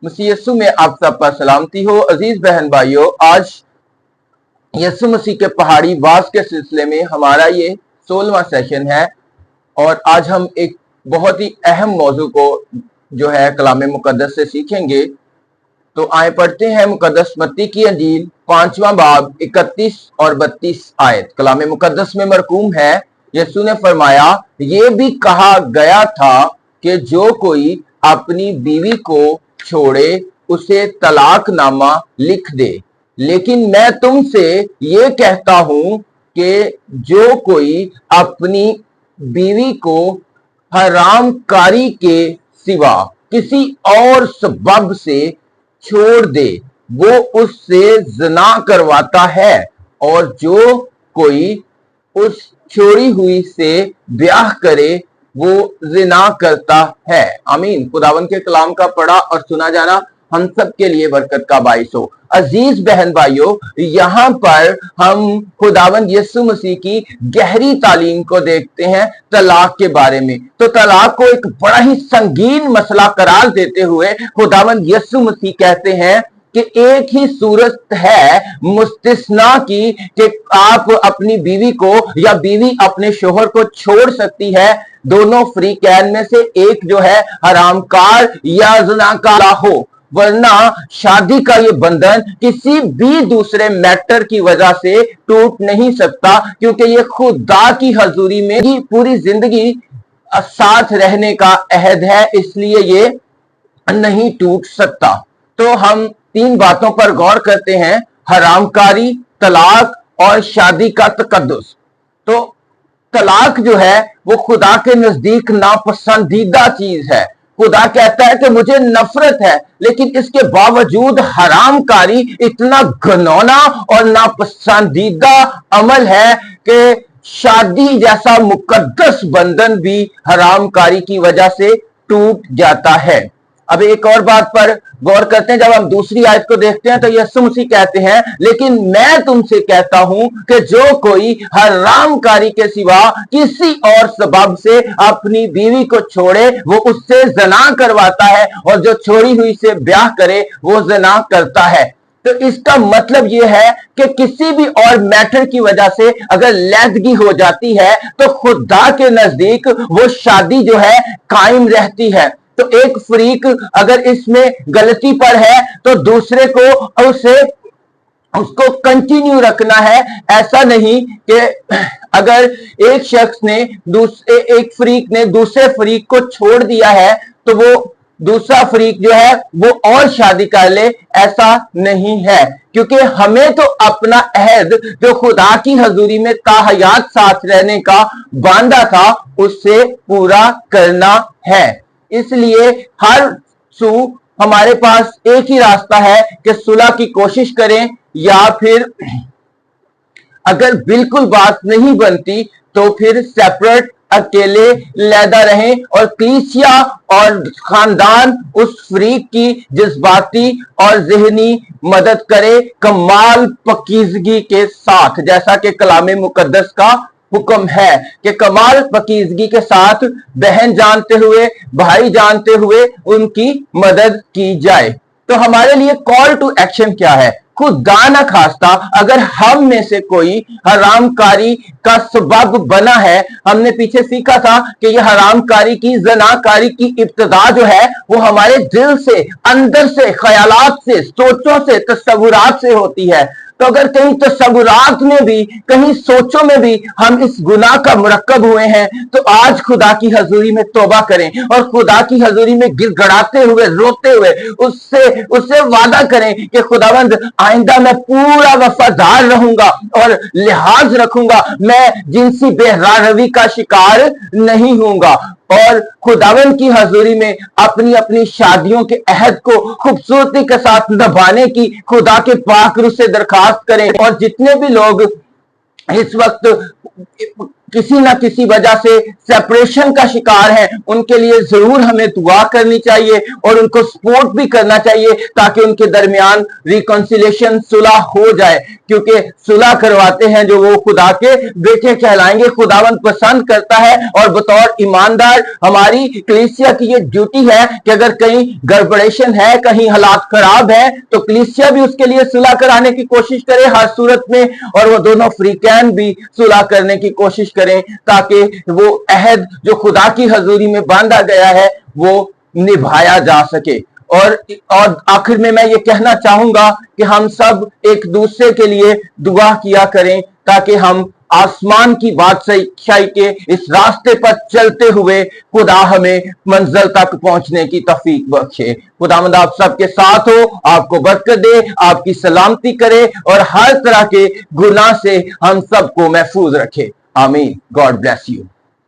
मसीह यीशु में आप सब पर सलामती हो। अजीज बहन भाइयों, आज यीशु मसीह के पहाड़ी वास के सिलसिले में हमारा ये 16वां सेशन है और आज हम एक बहुत ही अहम मौजू को जो है कलाम मुकद्दस से सीखेंगे। तो आए पढ़ते हैं मुकद्दस मत्ती की अंजील 5वां बाब 31 और 32 आयत। कलाम मुकद्दस में मरकूम है, यीशु ने फरमाया, ये भी कहा गया था कि जो कोई अपनी बीवी को छोड़े उसे तलाकनामा लिख दे, लेकिन मैं तुमसे ये कहता हूं कि जो कोई अपनी बीवी को हरामकारी के सिवा किसी और सबब से छोड़ दे वो उससे ज़िना करवाता है, और जो कोई उस छोड़ी हुई से ब्याह करे वो ज़िना करता है। आमीन। खुदावन के कलाम का पढ़ा और सुना जाना हम सब के लिए बरकत का बाइस हो। अजीज बहन भाइयों, यहाँ पर हम खुदावन यीशु मसीह की गहरी तालीम को देखते हैं तलाक के बारे में। तो तलाक को एक बड़ा ही संगीन मसला करार देते हुए खुदावन यीशु मसीह कहते हैं कि एक ही सूरत है मुस्तिस्ना की कि आप अपनी बीवी को या बीवी अपने शोहर को छोड़ सकती है। दोनों फ्री कैन में से एक जो है हरामकार या ज़िनाकार हो, वरना शादी का ये बंधन किसी भी दूसरे मैटर की वजह से टूट नहीं सकता, क्योंकि ये खुदा की हजूरी में ही पूरी जिंदगी साथ रहने का अहद है, इसलिए ये नहीं टूट सकता। तो हम 3 बातों पर गौर करते हैं, हरामकारी, तलाक और शादी का तकद्दुस। तो तलाक जो है वो खुदा के नजदीक नापसंदीदा चीज है। खुदा कहता है कि मुझे नफरत है, लेकिन इसके बावजूद हरामकारी इतना घिनौना और नापसंदीदा अमल है कि शादी जैसा मुकद्दस बंधन भी हरामकारी की वजह से टूट जाता है। अब एक और बात पर गौर करते हैं, जब हम दूसरी आयत को देखते हैं तो यीशु मसीह कहते हैं, लेकिन मैं तुमसे कहता हूं कि जो कोई हरामकारी के सिवा किसी और सबब से अपनी बीवी को छोड़े वो उससे ज़िना करवाता है, और जो छोड़ी हुई से ब्याह करे वो ज़िना करता है। तो इसका मतलब यह है कि किसी भी और मैटर की वजह से अगर लैदगी हो जाती है तो खुदा के नजदीक वो शादी जो है कायम रहती है। तो एक फरीक अगर इसमें गलती पर है तो दूसरे को उसको कंटिन्यू रखना है। ऐसा नहीं कि अगर एक शख्स ने एक फरीक ने दूसरे फरीक को छोड़ दिया है तो वो दूसरा फरीक जो है वो और शादी कर ले, ऐसा नहीं है, क्योंकि हमें तो अपना अहद जो खुदा की हजूरी में ताहयात साथ रहने का बांधा था उससे पूरा करना है। इसलिए हर सू हमारे पास एक ही रास्ता है कि सुलह की कोशिश करें, या फिर अगर बिल्कुल बात नहीं बनती तो फिर सेपरेट अकेले लैदा रहें, और कलीसिया और खानदान उस फरीक की जज्बाती और ज़हनी मदद करे कमाल पकीज़गी के साथ, जैसा कि कलाम मुकद्दस का हुक्म है कि कमाल पकीज़गी के साथ बहन जानते हुए, भाई जानते हुए उनकी मदद की जाए। तो हमारे लिए कॉल टू एक्शन क्या है? खुदा न खास्ता अगर हम में से कोई हरामकारी का सबब बना है, हमने पीछे सीखा था कि यह हरामकारी की, ज़िनाकारी की इब्तिदा जो है वो हमारे दिल से, अंदर से, ख्यालात से, सोचों से, तस्वुरात से होती है। तो अगर कहीं तस्वुरात में भी, कहीं सोचों में भी हम इस गुनाह का मुरक्कब हुए हैं तो आज खुदा की हजूरी में तौबा करें और खुदा की हजूरी में गिड़गड़ाते हुए, रोते हुए उससे वादा करें कि खुदावंद आइंदा मैं पूरा वफादार रहूंगा और लिहाज रखूंगा, मैं जिनसी बेहरारवी का शिकार नहीं होऊंगा, और खुदावन की हजूरी में अपनी अपनी शादियों के अहद को खूबसूरती के साथ निभाने की खुदा के पाक रूह से दरखास्त करें। और जितने भी लोग इस वक्त किसी ना किसी वजह से सेपरेशन का शिकार हैं, उनके लिए जरूर हमें दुआ करनी चाहिए और उनको सपोर्ट भी करना चाहिए ताकि उनके दरमियान रिकॉन्सिलेशन सुलह हो जाए, क्योंकि सुलह करवाते हैं जो वो खुदा के बेटे कहलाएंगे। खुदावंद पसंद करता है और बतौर ईमानदार हमारी कलीसिया की ये ड्यूटी है कि अगर कहीं गड़बड़ेशन है, कहीं हालात खराब है, तो कलीसिया भी उसके लिए सुलह कराने की कोशिश करे हर सूरत में, और वो दोनों फ्रीकैन भी सुलह करने की कोशिश करें ताकि वो अहद जो खुदा की हजूरी में बांधा गया है वो निभाया जा सके। और आखिर में मैं ये कहना चाहूंगा कि हम सब एक दूसरे के लिए दुआ किया करें ताकि हम आसमान की बादशाही के इस रास्ते पर चलते हुए खुदा हमें मंजिल तक पहुंचने की तौफीक बख्शे। खुदावंद आप सबके साथ हो, आपको बरकत दे, आपकी सलामती करे और हर तरह के गुनाह से हम सबको महफूज रखे। आमीन। God bless you.